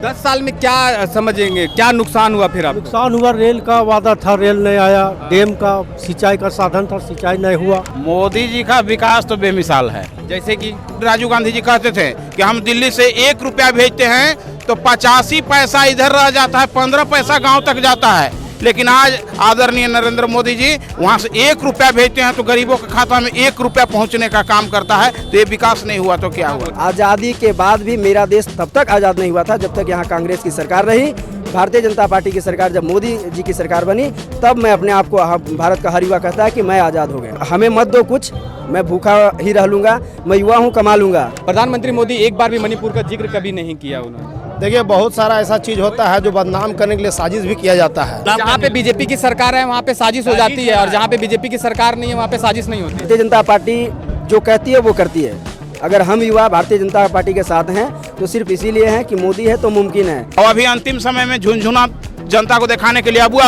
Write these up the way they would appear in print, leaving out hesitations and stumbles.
10 साल में क्या समझेंगे, क्या नुकसान हुआ फिर आप? नुकसान हुआ, रेल का वादा था, रेल नहीं आया, डैम का सिंचाई का साधन था, सिंचाई नहीं हुआ। मोदी जी का विकास तो बेमिसाल है। जैसे कि राजीव गांधी जी कहते थे कि हम दिल्ली से 1 रुपया भेजते हैं तो 85 पैसा इधर रह जाता है, 15 पैसा गांव तक जाता है। लेकिन आज आदरणीय नरेंद्र मोदी जी वहां से 1 रुपया भेजते हैं तो गरीबों के खाता में 1 रुपया पहुंचने का काम करता है। तो ये विकास नहीं हुआ तो क्या हुआ? आज़ादी के बाद भी मेरा देश तब तक आज़ाद नहीं हुआ था जब तक यहाँ कांग्रेस की सरकार रही। भारतीय जनता पार्टी की सरकार, जब मोदी जी की सरकार बनी, तब मैं अपने आप को, भारत का हर युवा कहता है कि मैं आज़ाद हो गया। हमें मत दो कुछ, मैं भूखा ही रह लूँगा, मैं युवा हूँ, कमा लूँगा। प्रधानमंत्री मोदी एक बार भी मणिपुर का जिक्र कभी नहीं किया उन्होंने। देखिए, बहुत सारा ऐसा चीज होता है जो बदनाम करने के लिए साजिश भी किया जाता है। जहाँ पे बीजेपी की सरकार है वहाँ पे साजिश हो जाती है, और जहाँ पे बीजेपी की सरकार नहीं है वहाँ पे साजिश नहीं होती। भारतीय जनता पार्टी जो कहती है वो करती है। अगर हम युवा भारतीय जनता पार्टी के साथ हैं तो सिर्फ इसीलिए हैं कि मोदी है तो मुमकिन है। और अभी अंतिम समय में झुनझुना जनता को दिखाने के लिए अबुआ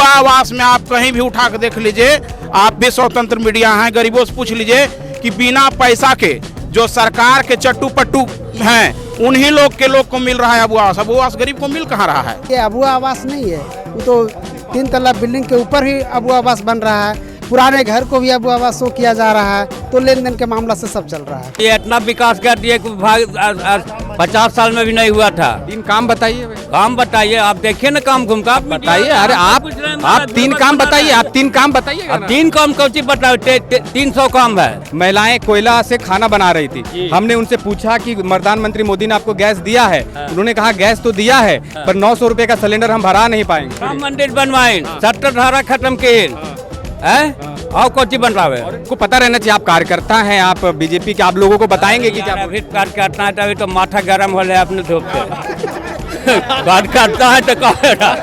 आवास में आप कहीं भी उठा कर देख लीजिए, आप भी स्वतंत्र मीडिया हैं, गरीबों से पूछ लीजिए कि बिना पैसा के जो सरकार के चट्टू पट्टू हैं उन्हीं लोग को मिल रहा है अबुआ आवास। अबुआ आवास गरीब को मिल कहाँ रहा है? ये अबुआ आवास नहीं है, वो तो 3 तल्ला बिल्डिंग के ऊपर ही अबुआ आवास बन रहा है। पुराने घर को भी अबुआ आवास शो किया जा रहा है, तो लेन देन के मामला से सब चल रहा है। ये इतना विकास कर दिया कि 50 साल में भी नहीं हुआ था। 3 काम बताइए। काम बताइए, आप देखिए ना, काम घूम का बताइए। अरे आप 3 काम बताइए, आप 3 काम बताइए। अब 3 काम कौन बताओ? 300 काम है। महिलाएं कोयला से खाना बना रही थी, हमने उनसे पूछा कि प्रधानमंत्री मोदी ने आपको गैस दिया है? उन्होंने कहा गैस तो दिया है पर 900 रुपए का सिलेंडर हम भरा नहीं पाएंगे। राम मंदिर बनवाए, 70 धारा खत्म किए, और कोची बन रहा है। को पता रहना चाहिए, आप कार्यकर्ता हैं, आप बीजेपी के, आप लोगों को बताएंगे कि क्या करता है? तभी तो माथा गर्म हो रहा है अपने धूप से। बात करता है तो कहेगा।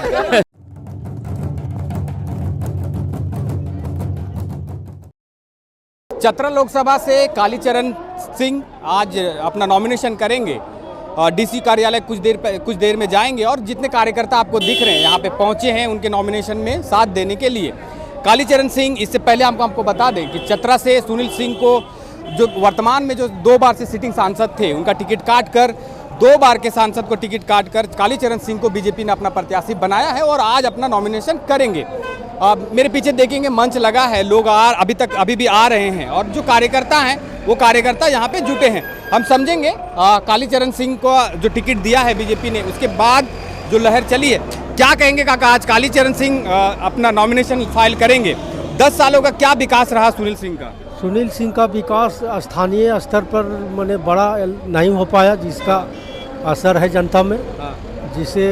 चतरा लोकसभा से कालीचरण सिंह आज अपना नॉमिनेशन करेंगे। डीसी कार्यालय कुछ देर में जाएंगे, और जितने कार्यकर्ता आपको दिख रहे हैं यहाँ पे पहुंचे हैं उनके नॉमिनेशन में साथ देने के लिए। कालीचरण सिंह, इससे पहले हम आपको बता दें कि चतरा से सुनील सिंह को, जो वर्तमान में जो 2 बार से सिटिंग सांसद थे, उनका टिकट काट कर 2 बार के सांसद को टिकट काट कर कालीचरण सिंह को बीजेपी ने अपना प्रत्याशी बनाया है और आज अपना नॉमिनेशन करेंगे। मेरे पीछे देखेंगे मंच लगा है, लोग अभी भी आ रहे हैं, और जो कार्यकर्ता हैं वो कार्यकर्ता यहाँ पे जुटे हैं। हम समझेंगे कालीचरण सिंह को जो टिकट दिया है बीजेपी ने, उसके बाद जो लहर चली है। क्या कहेंगे काका, आज कालीचरण सिंह अपना नॉमिनेशन फाइल करेंगे, 10 सालों का क्या विकास रहा सुनील सिंह का? सुनील सिंह का विकास स्थानीय स्तर पर मैंने बड़ा नहीं हो पाया, जिसका असर है जनता में, जिसे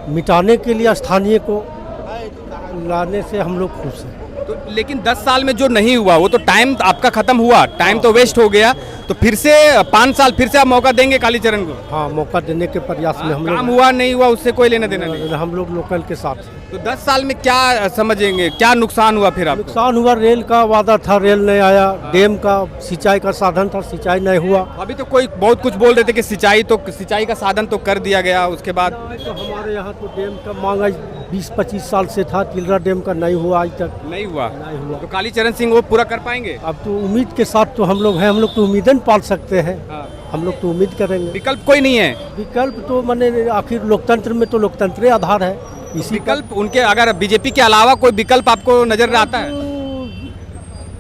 मिटाने के लिए स्थानीय को लाने से हम लोग खुश हैं। तो लेकिन 10 साल में जो नहीं हुआ वो तो टाइम आपका खत्म हुआ, टाइम तो वेस्ट हो गया, तो फिर से 5 साल फिर से आप मौका देंगे कालीचरण को? हाँ, मौका देने के प्रयास में हम लोग। काम हुआ नहीं हुआ उससे कोई लेना देना नहीं, हम लोग लोकल के साथ हैं। तो 10 साल में क्या समझेंगे, क्या नुकसान हुआ फिर आप? नुकसान हुआ, रेल का वादा था, रेल नहीं आया, डैम का सिंचाई का साधन था, सिंचाई नहीं हुआ। अभी तो कोई बहुत कुछ बोल रहे थे कि सिंचाई का साधन तो कर दिया गया, उसके बाद तो हमारे यहाँ तो डैम का मांग 20-25 साल से था, तिलरा डैम का नहीं हुआ, आज तक नहीं हुआ। तो कालीचरण सिंह वो पूरा कर पाएंगे? अब तो उम्मीद के साथ तो हम लोग हैं, हम लोग तो उम्मीदें पाल सकते हैं। हम लोग तो उम्मीद करेंगे। विकल्प कोई नहीं है? विकल्प तो मैंने, आखिर लोकतंत्र में तो लोकतंत्र आधार है। इसी विकल्प उनके, अगर बीजेपी के अलावा कोई विकल्प आपको नजर आता है?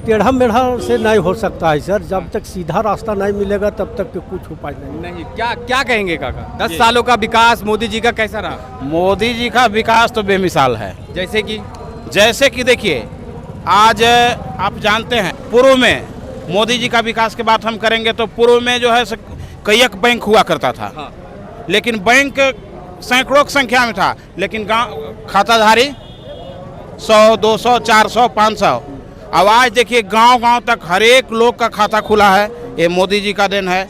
टेढ़ा मेढ़ा से नहीं हो सकता है सर, जब तक सीधा रास्ता नहीं मिलेगा तब तक कुछ उपाय नहीं। क्या कहेंगे काका, 10 सालों का विकास मोदी जी का कैसा रहा? मोदी जी का विकास तो बेमिसाल है। जैसे कि देखिए, आज आप जानते हैं पूर्व में मोदी जी का विकास की बात हम करेंगे तो पूर्व में जो है कई बैंक हुआ करता था। लेकिन बैंक सैकड़ों की संख्या में था, लेकिन गांव खाताधारी 100, 200, 400, 500। अब आज देखिए गांव तक हर एक लोग का खाता खुला है, ये मोदी जी का देन है।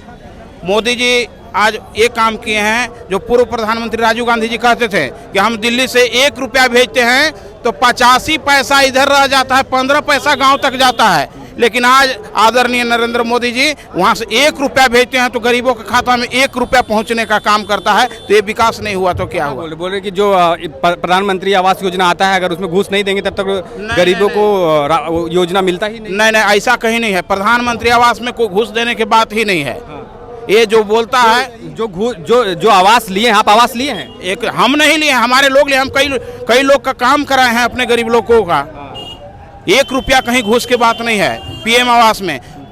मोदी जी आज एक काम किए हैं जो पूर्व प्रधानमंत्री राजीव गांधी जी कहते थे कि हम दिल्ली से 1 रुपया भेजते हैं तो 85 पैसा इधर रह जाता है, 15 पैसा गांव तक जाता है। लेकिन आज आदरणीय नरेंद्र मोदी जी वहां से 1 रुपया भेजते हैं तो गरीबों के खाता में 1 रुपया पहुंचने का काम करता है। तो ये विकास नहीं हुआ तो क्या हुआ? बोल रहे कि जो प्रधानमंत्री आवास योजना आता है, अगर उसमें घूस नहीं देंगे तब तक गरीबों को योजना मिलता ही नहीं। नहीं, ऐसा कहीं नहीं है। प्रधानमंत्री आवास में कोई घूस देने की बात ही नहीं है। ये जो बोलता है, जो आवास लिए हैं, आप आवास लिए हैं? एक हम नहीं लिए, हमारे लोग लिए। हम कई लोग का काम कराए हैं अपने गरीब लोगों का। 1 रुपया कहीं घूस की बात नहीं है।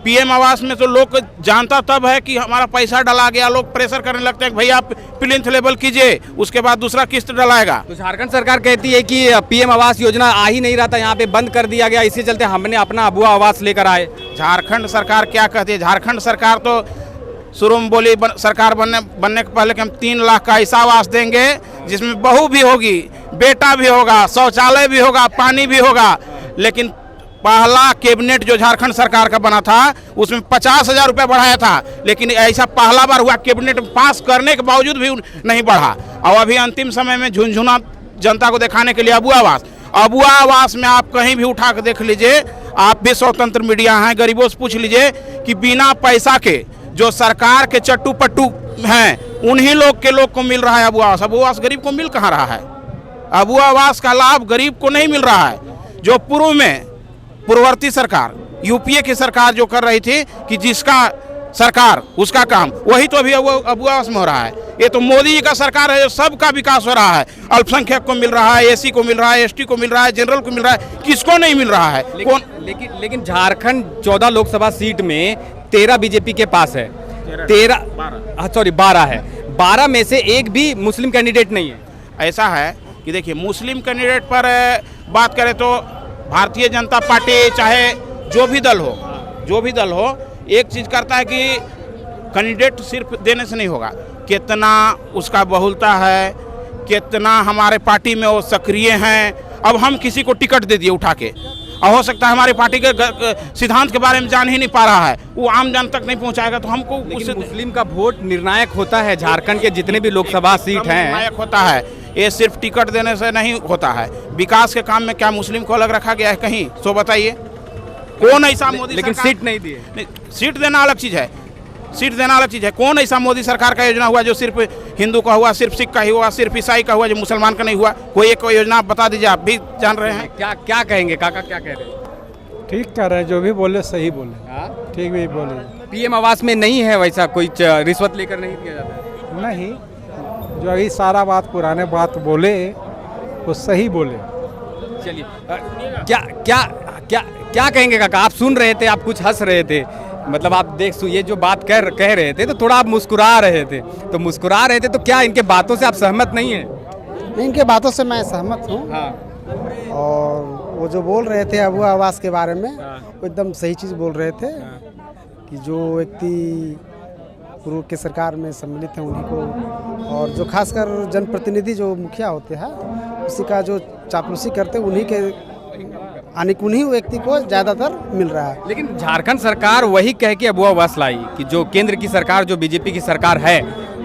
पीएम आवास में तो लोग जानता तब है कि हमारा पैसा डला गया, लोग प्रेशर करने लगते हैं कि भैया आप प्लिंथ लेवल कीजिए, उसके बाद दूसरा किस्त डलाएगा। तो झारखंड सरकार कहती है कि पीएम आवास योजना आ ही नहीं रहा था, यहाँ पे बंद कर दिया गया, इसी चलते हमने अपना अबुआ आवास लेकर आए। झारखंड सरकार क्या कहती है? झारखंड सरकार तो शुरू में बोली सरकार बनने के पहले कि हम 3 लाख का ऐसा आवास देंगे जिसमें बहू भी होगी, बेटा भी होगा, शौचालय भी होगा, पानी भी होगा। लेकिन पहला कैबिनेट जो झारखंड सरकार का बना था उसमें 50,000 रुपये बढ़ाया था, लेकिन ऐसा पहला बार हुआ कैबिनेट पास करने के बावजूद भी नहीं बढ़ा। और अभी अंतिम समय में झुनझुना जनता को दिखाने के लिए अबुआ आवास में आप कहीं भी उठा कर देख लीजिए, आप भी स्वतंत्र मीडिया हैं, गरीबों से पूछ लीजिए कि बिना पैसा के जो सरकार के चट्टू पट्टू हैं उन्हीं लोग को मिल रहा है अबुआ आवास। अबुआ आवास गरीब को मिल कहाँ रहा है? अबुआ आवास का लाभ गरीब को नहीं मिल रहा है। जो पूर्ववर्ती सरकार, यूपीए की सरकार जो कर रही थी कि जिसका सरकार उसका काम, वही तो अभी अबुआ आवास में हो रहा है। ये तो मोदी जी का सरकार है जो सबका विकास हो रहा है। अल्पसंख्यक को मिल रहा है, एसी को मिल रहा है, एसटी को मिल रहा है, जनरल को मिल रहा है, किसको नहीं मिल रहा है? लेकिन झारखंड 14 लोकसभा सीट में 13 बीजेपी के पास है, 12 है। 12 में से एक भी मुस्लिम कैंडिडेट नहीं है। ऐसा है कि देखिए, मुस्लिम कैंडिडेट पर बात करें तो भारतीय जनता पार्टी चाहे जो भी दल हो, एक चीज़ करता है कि कैंडिडेट सिर्फ देने से नहीं होगा, कितना उसका बहुलता है, कितना हमारे पार्टी में वो सक्रिय हैं। अब हम किसी को टिकट दे दिए उठा के, और हो सकता है हमारी पार्टी के सिद्धांत के बारे में जान ही नहीं पा रहा है, वो आम जन तक नहीं पहुंचाएगा, तो हमको उससे मुस्लिम का वोट निर्णायक होता है। झारखंड के जितने भी लोकसभा सीट हैं निर्णायक होता है। ये सिर्फ टिकट देने से नहीं होता है। विकास के काम में क्या मुस्लिम को अलग रखा गया है कहीं? सो बताइए, कौन ऐसा मोदी? लेकिन सीट नहीं दिए। सीट देना अलग चीज़ है, कौन ऐसा मोदी सरकार का योजना हुआ जो सिर्फ हिंदू का हुआ, सिर्फ सिख का ही हुआ, सिर्फ ईसाई का हुआ, जो मुसलमान का नहीं हुआ? कोई एक योजना आप बता दीजिए, आप भी जान रहे हैं। क्या कहेंगे काका, क्या कह रहे हैं? ठीक कह रहे हैं, जो भी बोले सही बोले, ठीक भी बोले। पीएम आवास में नहीं है वैसा कोई रिश्वत लेकर नहीं दिया जाता है? नहीं, जो अभी सारा बात पुराने बात बोले वो सही बोले। चलिए, क्या कहेंगे काका? आप सुन रहे थे, आप कुछ हंस रहे थे, मतलब आप ये जो बात कह रहे थे तो थोड़ा आप मुस्कुरा रहे थे, तो क्या इनके बातों से आप सहमत नहीं हैं? इनके बातों से मैं सहमत हूँ। हाँ। और वो जो बोल रहे थे अबुआ आवास के बारे में, वो एकदम सही चीज़ बोल रहे थे कि जो व्यक्ति पूर्व के सरकार में सम्मिलित हैं उन्हीं को, और जो खासकर जनप्रतिनिधि जो मुखिया होते हैं उसी का जो चापलूसी करते हैं उन्हीं व्यक्ति को ज़्यादातर मिल रहा है। लेकिन झारखंड सरकार वही कह के अबुआ आवास लाई कि जो केंद्र की सरकार, जो बीजेपी की सरकार है,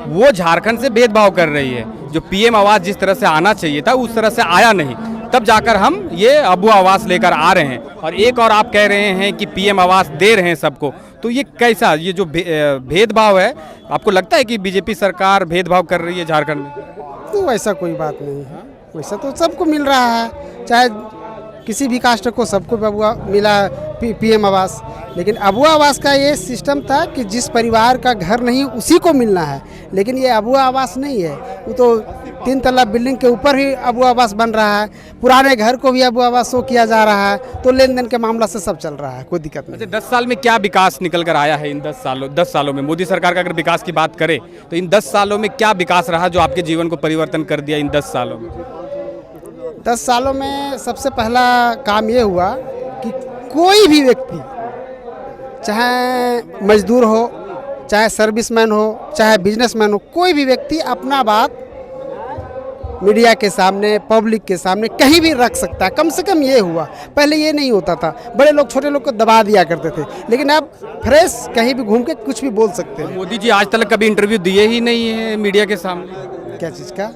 वो झारखंड से भेदभाव कर रही है। जो पीएम आवास जिस तरह से आना चाहिए था उस तरह से आया नहीं, तब जाकर हम ये अबुआ आवास लेकर आ रहे हैं। और एक और आप कह रहे हैं कि पीएम आवास दे रहे हैं सबको, तो ये कैसा, ये जो भेदभाव है, आपको लगता है कि बीजेपी सरकार भेदभाव कर रही है झारखंड में? तो वैसा कोई बात नहीं है, वैसा तो सबको मिल रहा है, चाहे किसी भी कास्ट को सबको अबुआ मिला पीएम आवास। लेकिन अबुआ आवास का ये सिस्टम था कि जिस परिवार का घर नहीं उसी को मिलना है, लेकिन ये अबुआ आवास नहीं है। वो तो 3 तल्ला बिल्डिंग के ऊपर ही अबुआ आवास बन रहा है, पुराने घर को भी अबुआ आवास शो किया जा रहा है, तो लेन देन के मामला से सब चल रहा है, कोई दिक्कत नहीं। 10 साल में क्या विकास निकल कर आया है? इन 10 सालों में मोदी सरकार का अगर विकास की बात करें तो इन 10 सालों में क्या विकास रहा जो आपके जीवन को परिवर्तन कर दिया इन 10 सालों में? 10 सालों में सबसे पहला काम ये हुआ कि कोई भी व्यक्ति, चाहे मजदूर हो, चाहे सर्विसमैन हो, चाहे बिजनेसमैन हो, कोई भी व्यक्ति अपना बात मीडिया के सामने, पब्लिक के सामने कहीं भी रख सकता है। कम से कम ये हुआ, पहले ये नहीं होता था, बड़े लोग छोटे लोग को दबा दिया करते थे, लेकिन अब फ्रेश कहीं भी घूम के कुछ भी बोल सकते हैं। मोदी जी आज तक कभी इंटरव्यू दिए ही नहीं है मीडिया के सामने। क्या चीज़ का?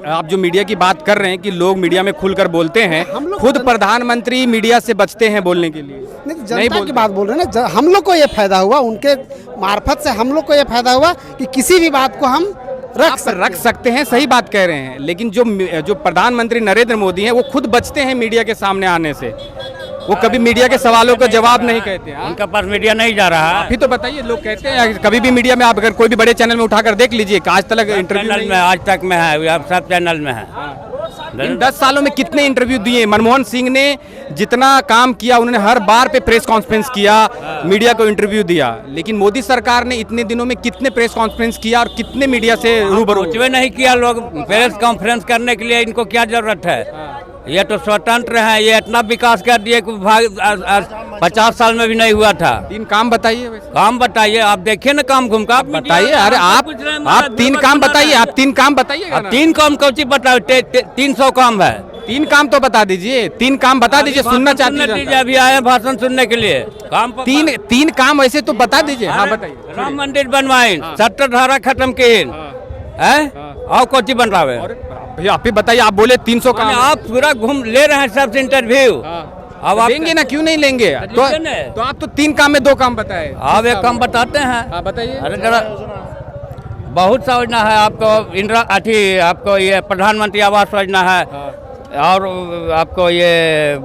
आप जो मीडिया की बात कर रहे हैं कि लोग मीडिया में खुलकर बोलते हैं, खुद प्रधानमंत्री मीडिया से बचते हैं बोलने के लिए। नहीं, जनता की बात बोल रहे हैं ना, हम लोग को ये फायदा हुआ, उनके मार्फत से हम लोग को ये फायदा हुआ कि किसी भी बात को हम रख सकते हैं। सही बात कह रहे हैं, लेकिन जो प्रधानमंत्री नरेंद्र मोदी हैं वो खुद बचते हैं मीडिया के सामने आने से। वो कभी मीडिया के सवालों का जवाब नहीं कहते हैं। उनका पास मीडिया नहीं जा रहा है। अभी तो बताइए, लोग कहते हैं कभी भी मीडिया में आप अगर कोई भी बड़े चैनल में उठाकर देख लीजिए कि आज तक इंटरव्यू चैनल में आज तक में है, अब सब चैनल में है। इन 10 सालों में कितने इंटरव्यू दिए? मनमोहन सिंह ने जितना काम किया उन्होंने हर बार पे प्रेस कॉन्फ्रेंस किया, मीडिया को इंटरव्यू दिया, लेकिन मोदी सरकार ने इतने दिनों में कितने प्रेस कॉन्फ्रेंस किया और कितने मीडिया से रूबरू? कुछ भी नहीं किया। लोग प्रेस कॉन्फ्रेंस करने के लिए इनको क्या जरूरत है? ये तो स्वतंत्र है, ये इतना विकास कर दिए कि 50 साल में भी नहीं हुआ था। 3 काम बताइए। काम बताइए, आप देखिए ना काम घूम का बताइए। अरे आप 3 काम बताइए, आप 3 काम बताइएगा ना। 3 काम कौन सी बताओ? 300 काम है। 3 काम तो बता दीजिए, 3 काम बता दीजिए, सुनना चाहती है। अभी आए भाषण सुनने के लिए। काम 3 काम ऐसे तो बता दीजिए। हाँ बताइए। राम मंदिर बनवाइन, 70 धारा खत्म किन है और कोची बन रहा है। भैया आप ही बताइए, आप बोले 300 काम। आप पूरा घूम ले रहे हैं सबसे इंटरव्यू। अब आप लेंगे ना, क्यों नहीं लेंगे? तो आप तो 3 काम में 2 काम बताए। आप एक काम बताते हैं। बताइए। अरे जरा बहुत सा योजना है आपको, इंदिरा आपको ये प्रधानमंत्री आवास योजना है, और आपको ये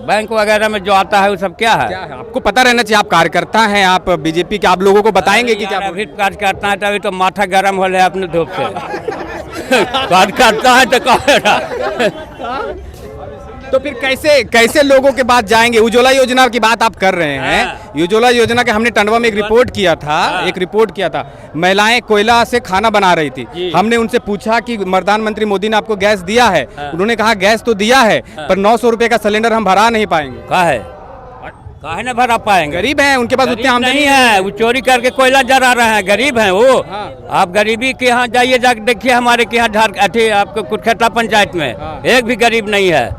बैंक वगैरह में जो आता है वो सब क्या है? आपको पता रहना चाहिए, आप कार्यकर्ता हैं, आप बीजेपी के, आप लोगों को बताएंगे कि क्या? अभी कार्यकर्ता है तभी तो माथा गर्म हो रहा है अपने धूप से। कार्यकर्ता है तो कहेगा। तो फिर कैसे लोगों के पास जाएंगे? उज्ज्वला योजना की बात आप कर रहे हैं। उज्ज्वला योजना के हमने टंडवा में एक रिपोर्ट किया था, महिलाएं कोयला से खाना बना रही थी। हमने उनसे पूछा कि प्रधानमंत्री मोदी ने आपको गैस दिया है? उन्होंने कहा गैस तो दिया है, पर 900 रुपए का सिलेंडर हम भरा नहीं पाएंगे। काहे न भरा पाएंगे? गरीब हैं, उनके पास उतने आमदनी नहीं है, वो चोरी करके कोयला जला रहे हैं। गरीब हैं वो। आप गरीबी के यहाँ जाइए, जाकर देखिए हमारे के यहाँ आपको कुटखेता पंचायत में एक भी गरीब नहीं है।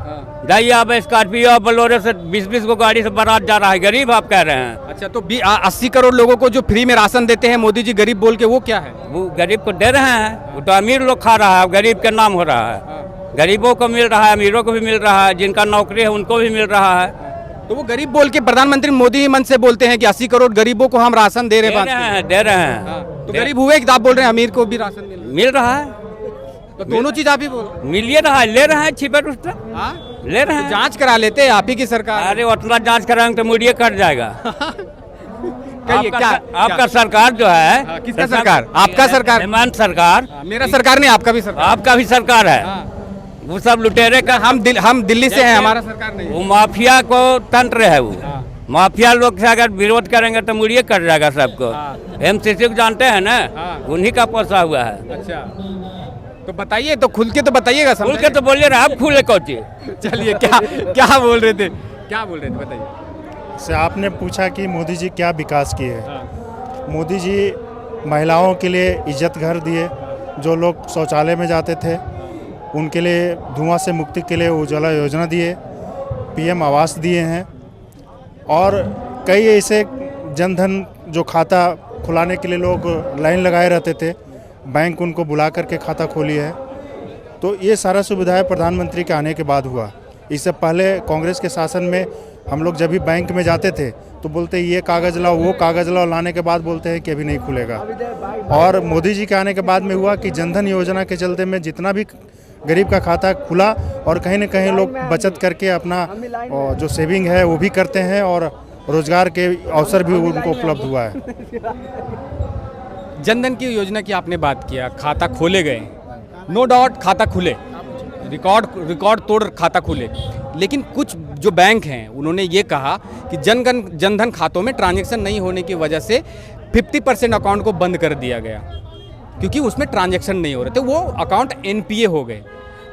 जाइए आप, स्कॉर्पियो बोलेरो से 20-20 को गाड़ी से बारात जा रहा है। गरीब आप कह रहे हैं? अच्छा, तो 80 करोड़ लोगों को जो फ्री में राशन देते हैं मोदी जी गरीब बोल के, वो क्या है? वो गरीब को दे रहे हैं, वो तो अमीर लोग खा रहा है, गरीब के नाम हो रहा है। गरीबों को मिल रहा है, अमीरों को भी मिल रहा है, जिनका नौकरी है उनको भी मिल रहा है। तो वो गरीब बोल के प्रधानमंत्री मोदी ही मन से बोलते हैं कि 80 करोड़ गरीबों को हम राशन दे रहे हैं। तो गरीब हुए कि आप बोल रहे हैं अमीर को भी राशन मिल रहा है? तो दोनों चीज आप ही बोल मिलिए रहा है, ले रहे हैं छिपे रुस्ता ले रहे हैं। जांच करा लेते हैं, आप ही की सरकार। अरे उतना जांच कराएंगे तो मीडिया कट जाएगा। आपका सरकार जो है, किसका सरकार? आपका सरकार? हेमंत सरकार। मेरा सरकार नहीं, आपका भी सरकार। आपका भी सरकार है। वो सब लुटेरे का हम दिल्ली से हैं, हमारा सरकार नहीं। वो माफिया को तंत्र है। वो माफिया लोग से अगर विरोध करेंगे तो मुड़िए कर जाएगा सबको। MCC को जानते हैं ना, उन्हीं का पोसा हुआ है। अच्छा, तो बताइए, तो खुल के तो बताइएगा। खुल के तो बोलिए ना, आप खुले कौची। चलिए, क्या बोल रहे थे बताइए। से आपने पूछा कि मोदी जी क्या विकास किए हैं। मोदी जी महिलाओं के लिए इज्जत घर दिए, जो लोग शौचालय में जाते थे उनके लिए धुआं से मुक्ति के लिए उज्ज्वला योजना दिए, PM आवास दिए हैं, और कई ऐसे जनधन जो खाता खुलाने के लिए लोग लाइन लगाए रहते थे, बैंक उनको बुला करके खाता खोली है। तो ये सारा सुविधाएं प्रधानमंत्री के आने के बाद हुआ। इससे पहले कांग्रेस के शासन में हम लोग जब भी बैंक में जाते थे तो बोलते ये कागज़ लाओ, वो कागज़ लाओ, लाने के बाद बोलते हैं कि अभी नहीं खुलेगा। और मोदी जी के आने के बाद में हुआ कि जनधन योजना के चलते में जितना भी गरीब का खाता खुला, और कहीं न कहीं लोग बचत करके अपना जो सेविंग है वो भी करते हैं, और रोजगार के अवसर भी उनको उपलब्ध हुआ है। जनधन की योजना की आपने बात किया, खाता खोले गए, नो डाउट खाता खुले, रिकॉर्ड तोड़ खाता खुले, लेकिन कुछ जो बैंक हैं उन्होंने ये कहा कि जनधन खातों में ट्रांजैक्शन नहीं होने की वजह से 50% अकाउंट को बंद कर दिया गया, क्योंकि उसमें ट्रांजैक्शन नहीं हो रहे थे, वो अकाउंट NPA हो गए।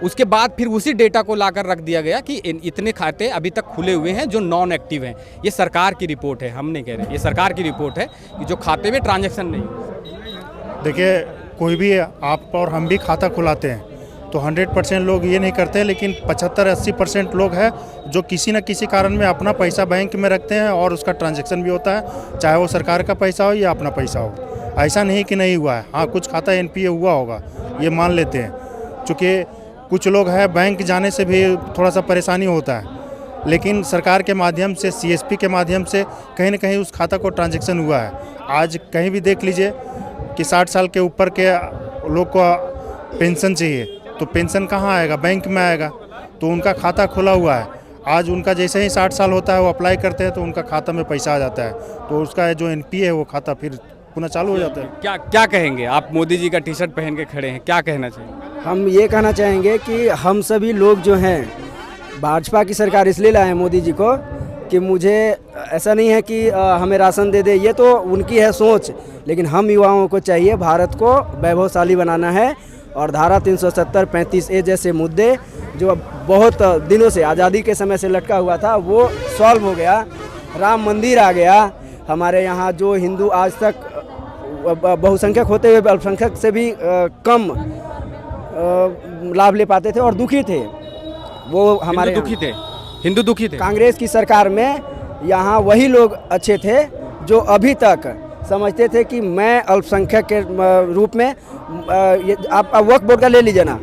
उसके बाद फिर उसी डेटा को लाकर रख दिया गया कि इतने खाते अभी तक खुले हुए हैं जो नॉन एक्टिव हैं। ये सरकार की रिपोर्ट है, हम नहीं कह रहे, ये सरकार की रिपोर्ट है कि जो खाते में ट्रांजैक्शन नहीं। देखिए, कोई भी आप और हम भी खाता खुलाते हैं तो 100% लोग ये नहीं करते, लेकिन 75-80% लोग हैं जो किसी न किसी कारण में अपना पैसा बैंक में रखते हैं और उसका ट्रांजैक्शन भी होता है, चाहे वो सरकार का पैसा हो या अपना पैसा हो। ऐसा नहीं कि नहीं हुआ है, हाँ कुछ खाता NPA हुआ होगा, ये मान लेते हैं। चूँकि कुछ लोग हैं बैंक जाने से भी थोड़ा सा परेशानी होता है, लेकिन सरकार के माध्यम से, CSP के माध्यम से कहीं न कहीं उस खाता को ट्रांजैक्शन हुआ है। आज कहीं भी देख लीजिए कि 60 साल के ऊपर के लोग को पेंशन चाहिए, तो पेंशन कहाँ आएगा? बैंक में आएगा, तो उनका खाता खुला हुआ है। आज उनका जैसे ही 60 साल होता है वो अप्लाई करते हैं तो उनका खाता में पैसा आ जाता है, तो उसका जो एनपी है वो खाता फिर पुनः चालू हो जाता है। क्या क्या कहेंगे आप? मोदी जी का टी शर्ट पहन के खड़े हैं, क्या कहना चाहिए? हम ये कहना चाहेंगे कि हम सभी लोग जो हैं भाजपा की सरकार इसलिए लाए हैं मोदी जी को कि मुझे ऐसा नहीं है कि हमें राशन दे दे, ये तो उनकी है सोच, लेकिन हम युवाओं को चाहिए भारत को वैभवशाली बनाना है। और धारा 370, 35A जैसे मुद्दे जो बहुत दिनों से आज़ादी के समय से लटका हुआ था वो सॉल्व हो गया, राम मंदिर आ गया। हमारे यहाँ जो हिंदू आज तक बहुसंख्यक होते हुए अल्पसंख्यक से भी कम लाभ ले पाते थे और दुखी थे, वो हमारे हिंदू दुखी थे। कांग्रेस की सरकार में यहाँ वही लोग अच्छे थे जो अभी तक समझते थे कि मैं अल्पसंख्यक के रूप में आप वक्फ बोर्ड का ले लीजिए ना,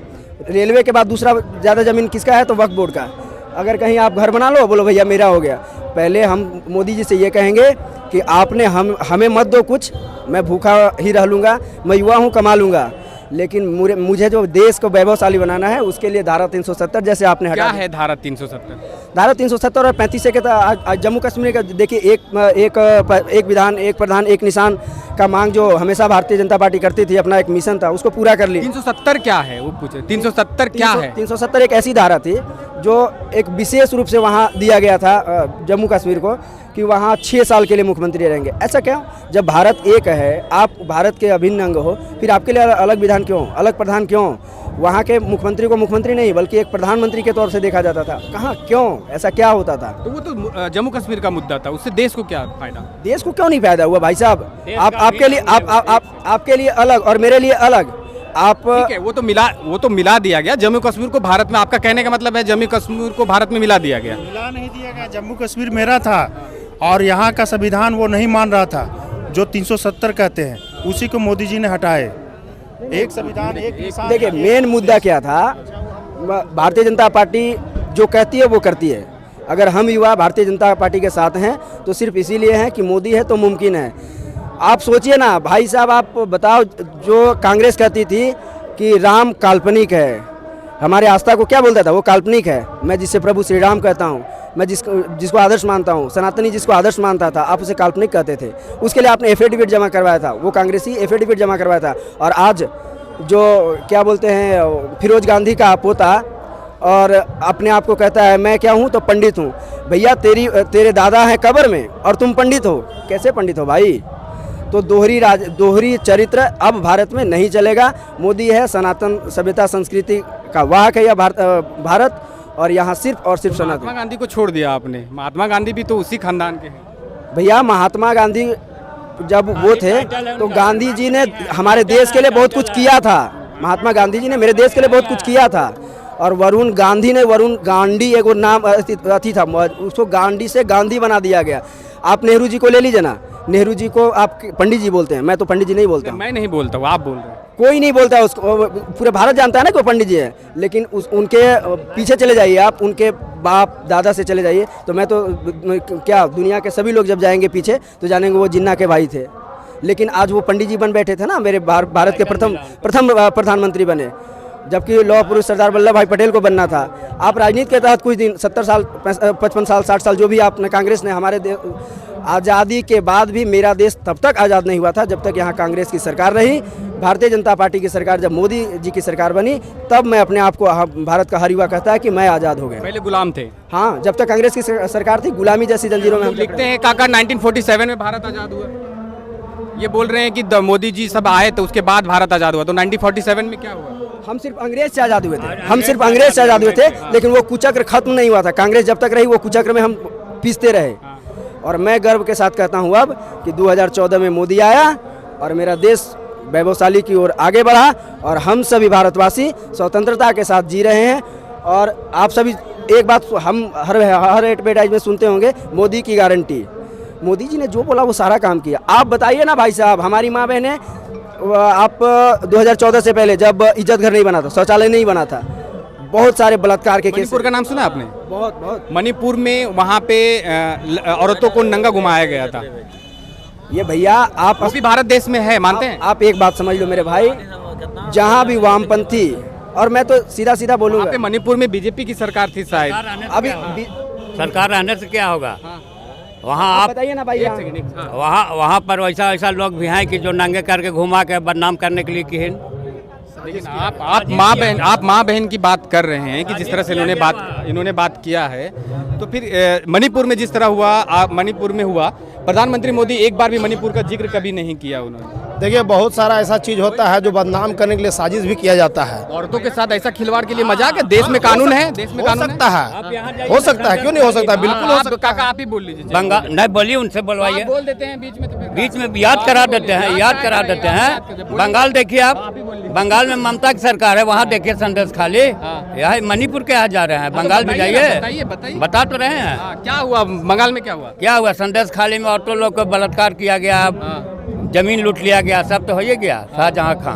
रेलवे के बाद दूसरा ज़्यादा ज़मीन किसका है तो वक्फ बोर्ड का। अगर कहीं आप घर बना लो, बोलो भैया मेरा हो गया। पहले हम मोदी जी से ये कहेंगे कि आपने हमें मत दो कुछ, मैं भूखा ही रह लूँगा, मैं युवा हूँ कमा लूँगा, लेकिन मुझे जो देश को वैभवशाली बनाना है उसके लिए धारा 370 जैसे आपने हटा क्या है धारा 370? धारा 370 और 35A के आज जम्मू कश्मीर का देखिए एक विधान, एक प्रधान, एक निशान का मांग जो हमेशा भारतीय जनता पार्टी करती थी, अपना एक मिशन था, उसको पूरा कर ली। 370 क्या है वो पूछे? 370 क्या है? 370 एक ऐसी धारा थी जो एक विशेष रूप से वहाँ दिया गया था जम्मू कश्मीर को कि वहाँ 6 साल के लिए मुख्यमंत्री रहेंगे। ऐसा क्यों? जब भारत एक है, आप भारत के अभिन्न अंग हो, फिर आपके लिए अलग विधान क्यों, अलग प्रधान क्यों? वहाँ के मुख्यमंत्री को मुख्यमंत्री नहीं बल्कि एक प्रधानमंत्री के तौर से देखा जाता था। कहाँ, क्यों, ऐसा क्या होता था? तो वो तो जम्मू कश्मीर का मुद्दा था, उससे देश को क्या फायदा? देश को क्यों नहीं फायदा हुआ भाई साहब? आपके लिए अलग और मेरे लिए अलग। आप ठीक है, वो तो मिला दिया गया जम्मू कश्मीर को भारत में। आपका कहने का मतलब है जम्मू कश्मीर को भारत में मिला दिया गया? मिला नहीं दिया गया, जम्मू कश्मीर मेरा था और यहाँ का संविधान वो नहीं मान रहा था, जो 370 कहते हैं उसी को मोदी जी ने हटाए। एक संविधान, एक निशान। देखिए मेन मुद्दा क्या था, भारतीय जनता पार्टी जो कहती है वो करती है। अगर हम युवा भारतीय जनता पार्टी के साथ हैं तो सिर्फ इसीलिए हैं कि मोदी है तो मुमकिन है। आप सोचिए ना भाई साहब, आप बताओ, जो कांग्रेस कहती थी कि राम काल्पनिक है, हमारे आस्था को क्या बोलता था, वो काल्पनिक है, मैं जिससे प्रभु श्री राम कहता हूँ, मैं जिसको आदर्श मानता हूँ, सनातनी जिसको आदर्श मानता था, आप उसे काल्पनिक कहते थे। उसके लिए आपने एफिडेविट जमा करवाया था, वो कांग्रेसी एफिडेविट जमा करवाया था। और आज जो क्या बोलते हैं फिरोज गांधी का पोता और अपने आप को कहता है मैं क्या हूँ तो पंडित हूँ। भैया तेरे दादा हैं कब्र में और तुम पंडित हो, कैसे पंडित हो भाई? तो दोहरी चरित्र अब भारत में नहीं चलेगा। मोदी है सनातन सभ्यता संस्कृति का वाहक है यह भारत, और यहाँ सिर्फ और सिर्फ महात्मा गांधी को छोड़ दिया आपने। महात्मा गांधी भी तो उसी खानदान के हैं। भैया महात्मा गांधी जब वो थे तो गांधी जी ने हमारे देश के लिए बहुत कुछ किया था। महात्मा गांधी जी ने मेरे देश के लिए बहुत कुछ किया था। और वरुण गांधी एक नाम अथी था, उसको गांधी से गांधी बना दिया गया। आप नेहरू जी को ले लीजिए ना, नेहरू जी को आप पंडित जी बोलते हैं, मैं तो पंडित जी नहीं बोलता। मैं नहीं बोलता हूँ, आप बोल रहे हैं। कोई नहीं बोलता उसको, पूरा भारत जानता है ना कि वो पंडित जी है। लेकिन उनके पीछे चले जाइए आप, उनके बाप दादा से चले जाइए, तो मैं तो क्या दुनिया के सभी लोग जब जाएंगे पीछे तो जानेंगे वो जिन्ना के भाई थे। लेकिन आज वो पंडित जी बन बैठे थे ना, मेरे भारत के प्रथम प्रधानमंत्री बने, जबकि लौह पुरुष सरदार वल्लभ भाई पटेल को बनना था। आप राजनीति के तहत कुछ दिन 70 साल 55 साल 60 साल जो भी आपने कांग्रेस ने हमारे आज़ादी के बाद भी मेरा देश तब तक आज़ाद नहीं हुआ था जब तक यहाँ कांग्रेस की सरकार रही। भारतीय जनता पार्टी की सरकार जब मोदी जी की सरकार बनी तब मैं अपने आप को भारत का हर युवा कहता है कि मैं आज़ाद हो गया। पहले गुलाम थे। हाँ, जब तक कांग्रेस की सरकार थी गुलामी जैसी जंजीरों में हम लिखते हैं काका 1947 में भारत आज़ाद हुआ। ये बोल रहे हैं कि मोदी जी सब आए तो उसके बाद भारत आज़ाद हुआ। तो 1947 में क्या हुआ? हम सिर्फ अंग्रेज से आज़ाद हुए थे, लेकिन वो कुचक्र खत्म नहीं हुआ था। कांग्रेस जब तक रही वो कुचक्र में हम पीसते रहे। और मैं गर्व के साथ कहता हूँ अब कि 2014 में मोदी आया और मेरा देश वैभवशाली की ओर आगे बढ़ा और हम सभी भारतवासी स्वतंत्रता के साथ जी रहे हैं। और आप सभी एक बात हम हर एडवर्टाइज में सुनते होंगे, मोदी की गारंटी। मोदी जी ने जो बोला वो सारा काम किया। आप बताइए ना भाई साहब, हमारी माँ बहनें, आप 2014 से पहले जब इज्जत घर नहीं बना था, शौचालय नहीं बना था, बहुत सारे बलात्कार के केस। मणिपुर का नाम सुना आपने? बहुत। मणिपुर में वहाँ पे औरतों को नंगा घुमाया गया था। ये भैया आप भी भारत देश में है, मानते हैं? आप एक बात समझ लो मेरे भाई, जहाँ भी वामपंथी, और मैं तो सीधा बोलूँगा, मणिपुर में बीजेपी की सरकार थी शायद। अभी सरकार रहने से क्या होगा? वहाँ आप बताइए ना भाई यहाँ। वहाँ पर वैसा लोग भी हैं कि जो नंगे करके घुमा के बदनाम करने के लिए किन। लेकिन आप माँ बहन की बात कर रहे हैं कि जिस तरह से इन्होंने बात किया है, तो फिर मणिपुर में जिस तरह हुआ, मणिपुर में हुआ, प्रधानमंत्री मोदी एक बार भी मणिपुर का जिक्र कभी नहीं किया उन्होंने। देखिए बहुत सारा ऐसा चीज होता है जो बदनाम करने के लिए साजिश भी किया जाता है। औरतों के साथ ऐसा खिलवाड़ के लिए मजाक है? देश में कानून है, देश में हो कानून सकता है, हो सकता है, क्यों नहीं हो सकता, बिल्कुल हो सकता काका है। आप ही बोल लीजिए। बंगाल नहीं बोलिए, उनसे बुलवाइए। बोल देते हैं बीच में, तो फिर बीच में याद करा देते हैं। बंगाल देखिए आप, बंगाल में ममता की सरकार है, वहाँ देखिए संदेश खाली। यहाँ मणिपुर के यहाँ जा रहे हैं, बंगाल में जाइए, बता तो रहे हैं। क्या हुआ बंगाल में? क्या हुआ? संदेश खाली में औरतों लोग को बलात्कार किया गया, जमीन लूट लिया गया, सब तो हो ही गया। शाहजहां खां।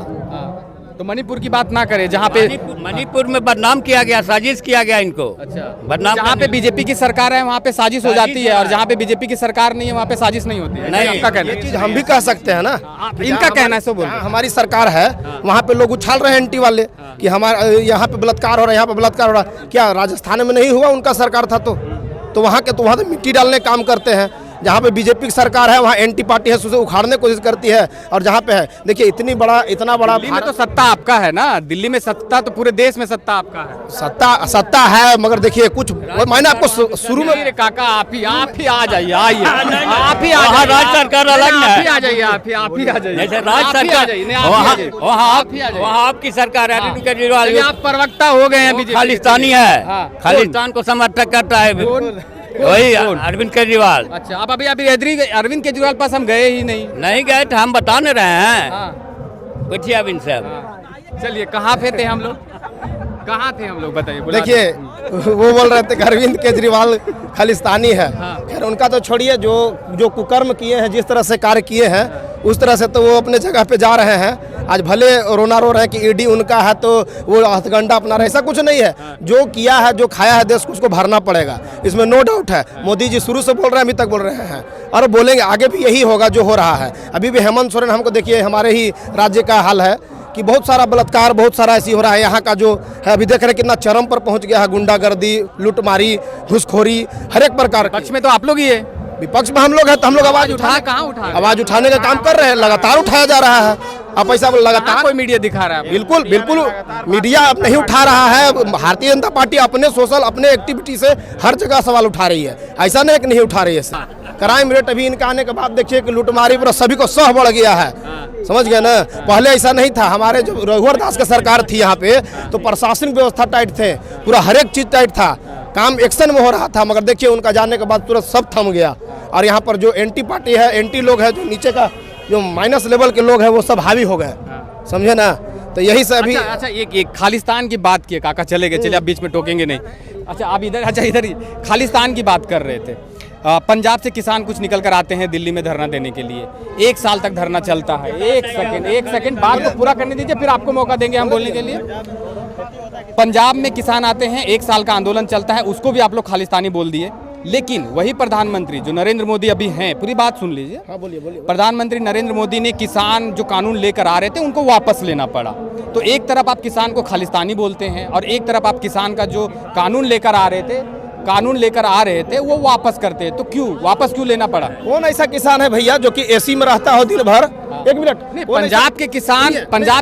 तो मणिपुर की बात ना करें जहाँ पे मणिपुर में बदनाम किया गया, साजिश किया गया इनको। अच्छा, बदनाम जहाँ पे बीजेपी की सरकार है वहाँ पे साजिश हो जाती है, और जहाँ पे बीजेपी की सरकार नहीं है वहाँ पे साजिश नहीं होती है। नहीं, आपका कहना ये चीज हम भी कह सकते हैं ना, इनका कहना है, सो बोल। हमारी सरकार है, वहाँ पे लोग उछाल रहे हैं एंटी वाले कि हमारे यहाँ पे बलात्कार हो रहा है, यहाँ पे बलात्कार हो रहा है। क्या राजस्थान में नहीं हुआ? उनका सरकार था तो वहाँ के, तो वहाँ तो मिट्टी डालने काम करते हैं। जहाँ पे बीजेपी की सरकार है वहाँ एंटी पार्टी है, उसे उखाड़ने की कोशिश करती है। और जहाँ पे है, देखिए इतना बड़ा दिल्ली में तो सत्ता आपका है ना, दिल्ली में सत्ता तो पूरे देश में सत्ता आपका है। सत्ता है, मगर देखिए कुछ मैंने आपको शुरू में। अरे काका आप ही आ जाइए, आइए आप ही वहाँ राज्य सरकार अलग है। आ जाइए, आप ही आ जाइए। जैसे राज्य सरकार वहाँ आपकी सरकार है, अरविंद केजरीवाल आप प्रवक्ता हो गए हैं, खालिस्तानी है, खालिस्तान को समर्थक करता है वही अरविंद केजरीवाल। अच्छा, आप अभी अरविंद केजरीवाल पास हम गए ही नहीं गए थे, हम बता नहीं रहे हैं। पूछिए अब इनसे। चलिए, कहाँ पे थे हम लोग? कहाँ थे हम लोग बताइए। देखिए वो बोल रहे थे कि अरविंद केजरीवाल खालिस्तानी है। खैर उनका तो छोड़िए, जो कुकर्म किए हैं, जिस तरह से कार्य किए हैं, उस तरह से तो वो अपने जगह पे जा रहे हैं। आज भले रोना रो रहे हैं कि ईडी उनका है तो वो हथकंडा अपना रहे, ऐसा कुछ नहीं है। जो किया है, जो खाया है देश को, उसको भरना पड़ेगा, इसमें नो डाउट है। मोदी जी शुरू से बोल रहे हैं, अभी तक बोल रहे हैं और बोलेंगे, आगे भी यही होगा जो हो रहा है। अभी भी हेमंत सोरेन, हमको देखिए हमारे ही राज्य का हाल है कि बहुत सारा बलात्कार, बहुत सारा ऐसी हो रहा है। यहाँ का जो है अभी देख रहे हैं कितना चरम पर पहुँच गया है, गुंडागर्दी, लूटमारी, घुसखोरी, हर एक प्रकार। पक्ष में तो आप लोग ही है, विपक्ष में हम लोग हैं, तो हम लोग आवाज आवाज उठाने का काम कर रहे हैं, लगातार उठाया जा रहा है। आप ऐसा लगातार कोई मीडिया दिखा रहा है? बिल्कुल मीडिया अब नहीं उठा रहा है। भारतीय जनता पार्टी अपने सोशल, अपने एक्टिविटी से हर जगह सवाल उठा रही है, ऐसा नहीं कि नहीं उठा रही है। क्राइम रेट अभी इनका आने के बाद देखिए कि लूटमारी पर सभी को सह बढ़ गया है, समझ गए ना। पहले ऐसा नहीं था, हमारे जो रघुवर दास की सरकार थी यहाँ पे, तो प्रशासनिक व्यवस्था टाइट थे, पूरा हर एक चीज टाइट था, काम एक्शन में हो रहा था। मगर देखिए उनका जाने के बाद तुरंत सब थम गया। और यहाँ पर जो एंटी पार्टी है, एंटी लोग है, जो नीचे का जो माइनस लेवल के लोग हैं, वो सब हावी हो गए, समझे ना। तो यही से अभी अच्छा एक खालिस्तान की बात की काका, चले गए, चलिए आप बीच में टोकेंगे नहीं। अच्छा आप इधर ही खालिस्तान की बात कर रहे थे। पंजाब से किसान कुछ निकल कर आते हैं दिल्ली में धरना देने के लिए, 1 साल तक धरना चलता है। एक सेकंड बात को पूरा करने दीजिए, फिर आपको मौका देंगे हम बोलने के लिए। पंजाब में किसान आते हैं, 1 साल का आंदोलन चलता है, उसको भी आप लोग खालिस्तानी बोल दिए। लेकिन वही प्रधानमंत्री जो नरेंद्र मोदी अभी हैं, पूरी बात सुन लीजिए। हाँ बोलिए। प्रधानमंत्री नरेंद्र मोदी ने किसान जो कानून लेकर आ रहे थे उनको वापस लेना पड़ा। तो एक तरफ आप किसान को खालिस्तानी बोलते हैं और एक तरफ आप किसान का जो कानून लेकर आ रहे थे वो वापस करते हैं। तो वापस क्यों लेना पड़ा? कौन ऐसा किसान है भैया जो कि एसी में रहता हो दिन भर? एक मिनट, पंजाब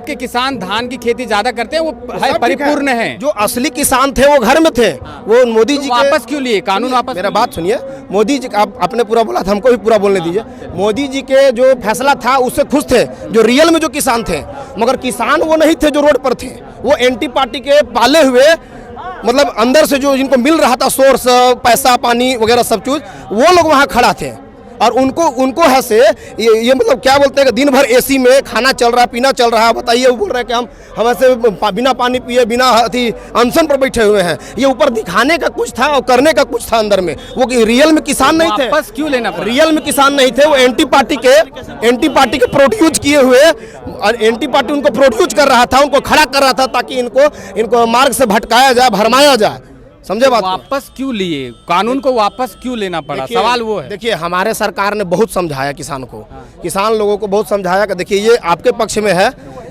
के किसान धान की खेती ज्यादा करते हैं, वो है परिपूर्ण है। जो असली किसान थे वो घर में थे, वो मोदी जी वापस क्यों लिए कानून वापस? मेरा बात सुनिए, मोदी जी आपने पूरा बोला था, हमको भी पूरा बोलने दीजिए। मोदी जी के जो फैसला था उससे खुश थे जो रियल में जो किसान थे, मगर किसान वो नहीं थे जो रोड पर थे, वो एंटी पार्टी के पाले हुए, मतलब अंदर से जो जिनको मिल रहा था सोर्स, पैसा पानी वगैरह सब चीज, वो लोग वहाँ खड़ा थे। और उनको है से ये मतलब क्या बोलते हैं कि दिन भर एसी में खाना चल रहा है, पीना चल रहा है। बताइए, वो बोल रहे हैं कि हम ऐसे बिना पानी पिए, बिना अनशन पर बैठे हुए हैं। ये ऊपर दिखाने का कुछ था और करने का कुछ था अंदर में। वो रियल में किसान नहीं थे। वापस क्यों लेना पड़ा? रियल में किसान नहीं थे, वो एंटी पार्टी के प्रोड्यूस किए हुए, और एंटी पार्टी उनको प्रोड्यूस कर रहा था, उनको खड़ा कर रहा था ताकि इनको मार्ग से भटकाया जाए, भरमाया जाए। समझे बात? वापस क्यों लिए कानून को? वापस क्यों लेना पड़ा? सवाल वो है। देखिए, हमारे सरकार ने बहुत समझाया किसान को, किसान लोगों को बहुत समझाया कि देखिए ये आपके पक्ष में है,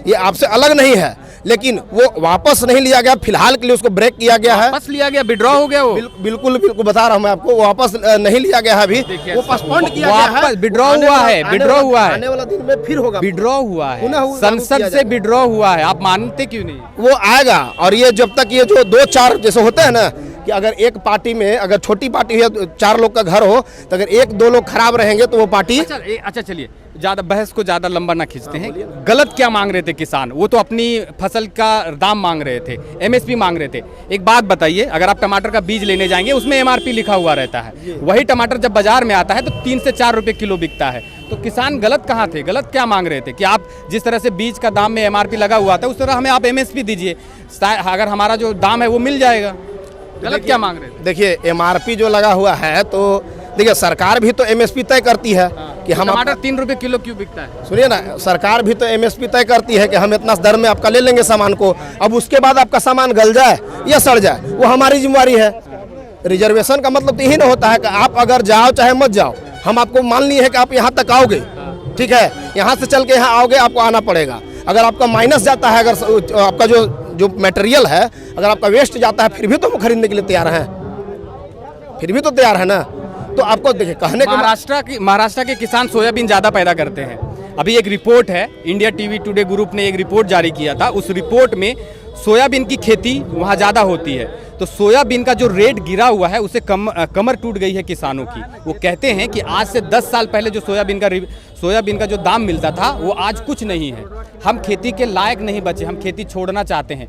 ये आपसे अलग नहीं है, लेकिन वो वापस नहीं लिया गया, फिलहाल के लिए उसको ब्रेक किया गया है। वापस लिया गया, विड्रॉ हो गया वो। बिल्कुल बिल्कुल बता रहा हूँ मैं आपको, वापस नहीं लिया गया है अभी, वो पोस्टपोन्ड किया गया है। विड्रॉ हुआ है, विड्रॉ हुआ है, आने वाला दिन में फिर होगा, विड्रॉ हुआ है, पुनः संसद से विड्रॉ हुआ है। आप मानते क्यों नहीं? वो आएगा। और ये जब तक ये जो 2-4 जैसे होते हैं ना, कि अगर एक पार्टी में अगर छोटी पार्टी है, 4 लोग का घर हो, तो अगर 1-2 लोग खराब रहेंगे तो वो पार्टी। अच्छा चलिए, ज्यादा बहस को ज्यादा लंबा ना खींचते हैं। गलत क्या मांग रहे थे किसान? वो तो अपनी फसल का दाम मांग रहे थे, एमएसपी मांग रहे थे। एक बात बताइए, अगर आप टमाटर का बीज लेने जाएंगे उसमें एमआरपी लिखा हुआ रहता है, वही टमाटर जब बाजार में आता है तो 3 से 4 रुपए किलो बिकता है। तो किसान गलत कहाँ थे? गलत क्या मांग रहे थे कि आप जिस तरह से बीज का दाम में एमआरपी लगा हुआ था उस तरह हमें आप एमएसपी दीजिए, अगर हमारा जो दाम है वो मिल जाएगा। गलत क्या मांग रहे थे? देखिए एमआरपी जो लगा हुआ है, तो देखिए सरकार भी तो एमएसपी तय करती है कि हम टमाटर 3 रुपए किलो क्यों बिकता है? सुनिए ना, सरकार भी तो एमएसपी तय करती है कि हम इतना दर में आपका ले लेंगे सामान को, अब उसके बाद आपका सामान गल जाए या सड़ जाए वो हमारी जिम्मेवारी है। रिजर्वेशन का मतलब तो यही ना होता है कि आप अगर जाओ चाहे मत जाओ, हम आपको मान लिए है कि आप यहाँ तक आओगे, ठीक है, यहाँ से चल के यहाँ आओगे, आपको आना पड़ेगा। अगर आपका माइनस जाता है, अगर आपका जो मटेरियल है अगर आपका वेस्ट जाता है, फिर भी तो हम खरीदने के लिए तैयार हैं, फिर भी तो तैयार है ना। तो आपको देखिए कहने के महाराष्ट्र के किसान सोयाबीन ज़्यादा पैदा करते हैं। अभी एक रिपोर्ट है, इंडिया टीवी टुडे ग्रुप ने एक रिपोर्ट जारी किया था, उस रिपोर्ट में सोयाबीन की खेती वहाँ ज़्यादा होती है। तो सोयाबीन का जो रेट गिरा हुआ है उससे कमर टूट गई है किसानों की। वो कहते हैं कि आज से 10 साल पहले जो सोयाबीन का जो दाम मिलता था वो आज कुछ नहीं है। हम खेती के लायक नहीं बचे, हम खेती छोड़ना चाहते हैं।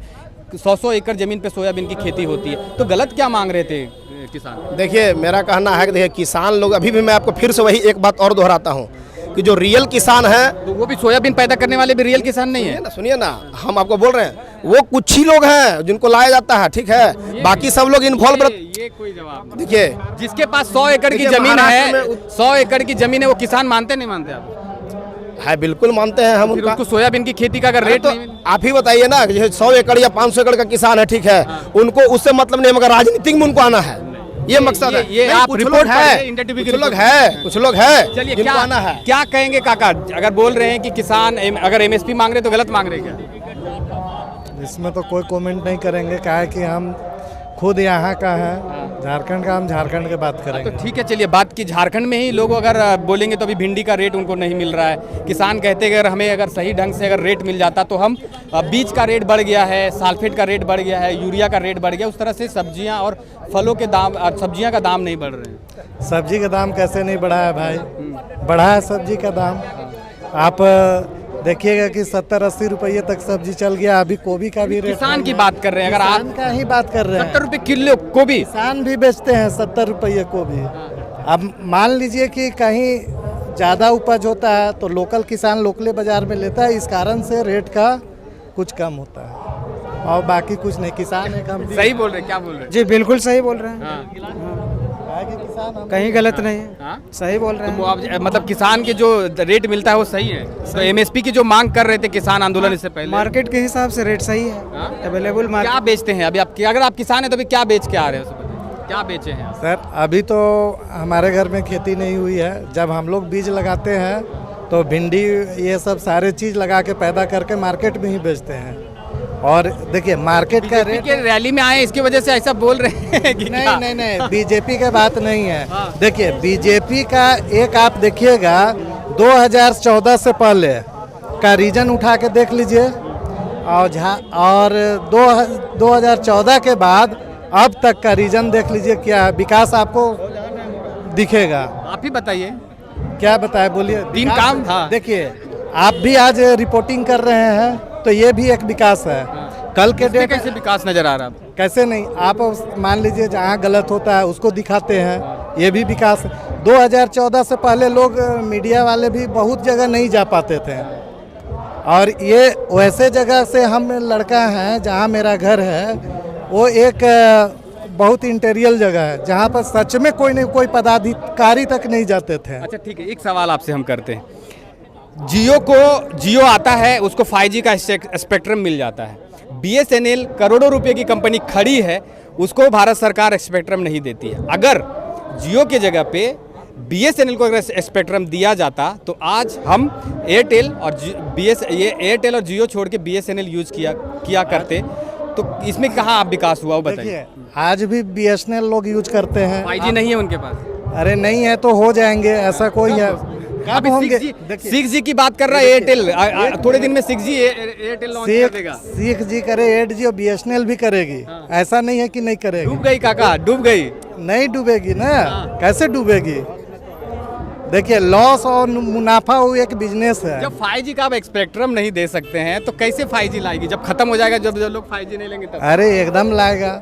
100 एकड़ ज़मीन पे सोयाबीन की खेती होती है। तो गलत क्या मांग रहे थे किसान? देखिए मेरा कहना है कि देखिए किसान लोग, अभी भी मैं आपको फिर से वही एक बात और दोहराता हूँ कि जो रियल किसान है, तो वो भी सोयाबीन पैदा करने वाले भी रियल किसान नहीं है। सुनिए ना, हम आपको बोल रहे हैं वो कुछ ही लोग हैं जिनको लाया जाता है, ठीक है, बाकी सब लोग इन्वॉल्व। ये कोई जवाब नहीं। देखिए जिसके पास 100 एकड़ की जमीन है, 100 एकड़ की जमीन है, वो किसान मानते नहीं मानते आप? है, बिल्कुल मानते हैं हम उनको। सोयाबीन की खेती का अगर रेट तो नहीं, आप ही बताइए ना, जैसे 100 एकड़ या 500 एकड़ का किसान है, ठीक है, उनको उससे मतलब नहीं, मगर राजनीतिक में उनको आना है, ये मकसद है। ये आप रिपोर्ट है, इंडिया टीवी की कुछ लोग है चलिए जिनको आना है। क्या कहेंगे काका, अगर बोल रहे हैं कि किसान अगर एमएसपी मांग रहे तो गलत मांग रहे क्या? इसमें तो कोई कमेंट नहीं करेंगे, क्या है कि हम खुद यहाँ का है, झारखंड का, हम झारखंड की बात करेंगे। तो ठीक है, चलिए बात की झारखंड में ही लोग अगर बोलेंगे तो अभी भिंडी का रेट उनको नहीं मिल रहा है। किसान कहते हैं अगर हमें अगर सही ढंग से अगर रेट मिल जाता तो हम, बीज का रेट बढ़ गया है, सल्फेट का रेट बढ़ गया है, यूरिया का रेट बढ़ गया, उस तरह से सब्जियां और फलों के दाम, सब्जियां का दाम नहीं बढ़ रहे हैं। सब्जी का दाम कैसे नहीं बढ़ा है भाई? बढ़ा है सब्जी का दाम। आप देखिएगा कि 70-80 रुपये तक सब्जी चल गया। अभी गोभी का भी रेट, किसान की बात कर रहे हैं, अगर आप किसान का ही बात कर रहे हैं, 70 रुपये किलो गोभी किसान भी बेचते हैं 70 रुपये को भी। अब मान लीजिए कि कहीं ज़्यादा उपज होता है तो लोकल किसान लोकले बाजार में लेता है, इस कारण से रेट का कुछ कम होता है और बाकी कुछ नहीं। किसान है कम। सही बोल रहे हैं, क्या बोल रहे हैं? जी बिल्कुल सही बोल रहे हैं, किसान कहीं गलत नहीं है, हाँ? सही बोल रहे हैं। तो मतलब किसान के जो रेट मिलता है वो सही है। तो एमएसपी की जो मांग कर रहे थे किसान आंदोलन इससे पहले, मार्केट के हिसाब से रेट सही है, अवेलेबल मार्केट। क्या बेचते हैं अभी आप? अगर आप किसान हैं तो अभी क्या बेच के आ रहे हो? क्या बेचे हैं सर? अभी तो हमारे घर में खेती नहीं हुई है। जब हम लोग बीज लगाते हैं तो भिंडी ये सब सारे चीज़ लगा के पैदा करके मार्केट में ही बेचते हैं। और देखिए मार्केट का रेट के रैली में आए इसकी वजह से ऐसा बोल रहे हैं कि नहीं बीजेपी का बात नहीं है। देखिए बीजेपी का एक आप देखिएगा 2014 से पहले का रीजन उठा के देख लीजिए और 2014 के बाद अब तक का रीजन देख लीजिए, क्या विकास आपको दिखेगा? आप ही बताइए। क्या बताए, बोलिए। तीन काम था। देखिए आप भी आज रिपोर्टिंग कर रहे हैं तो ये भी एक विकास है। कल के डेट कैसे विकास नजर आ रहा है? कैसे नहीं, आप मान लीजिए जहाँ गलत होता है उसको दिखाते हैं, ये भी विकास है। 2014 से पहले लोग मीडिया वाले भी बहुत जगह नहीं जा पाते थे और ये वैसे जगह से हम लड़का हैं जहाँ मेरा घर है, वो एक बहुत इंटीरियर जगह है जहाँ पर सच में कोई पदाधिकारी तक नहीं जाते थे। अच्छा ठीक है, एक सवाल आपसे हम करते हैं। जियो आता है, उसको 5G का स्पेक्ट्रम मिल जाता है। BSNL करोड़ों रुपए की कंपनी खड़ी है, उसको भारत सरकार स्पेक्ट्रम नहीं देती है। अगर जियो के जगह पे BSNL को अगर स्पेक्ट्रम दिया जाता तो आज हम एयरटेल और एयरटेल और जियो छोड़ के BSNL यूज किया करते, तो इसमें कहाँ आप विकास हुआ वो बताइए। देखिए आज भी BSNL लोग यूज करते हैं। 5G नहीं है उनके पास। अरे नहीं है तो हो जाएंगे, ऐसा कोई है अभी 6G की बात कर रहा है एयरटेल, थोड़े दिन में 6G एयरटेल लॉन्च कर देगा। 6G करे, 8G और BSNL भी करेगी। ऐसा नहीं है कि नहीं करेगी। डूब गई काका, डूब गई। नहीं डूबेगी ना, कैसे डूबेगी। देखिए लॉस और मुनाफा वो एक बिजनेस है। जब 5G का आप स्पेक्ट्रम नहीं दे सकते हैं तो कैसे 5G लाएगी, जब खत्म हो जाएगा, जब लोग 5G नहीं लेंगे तब। अरे एकदम लाएगा।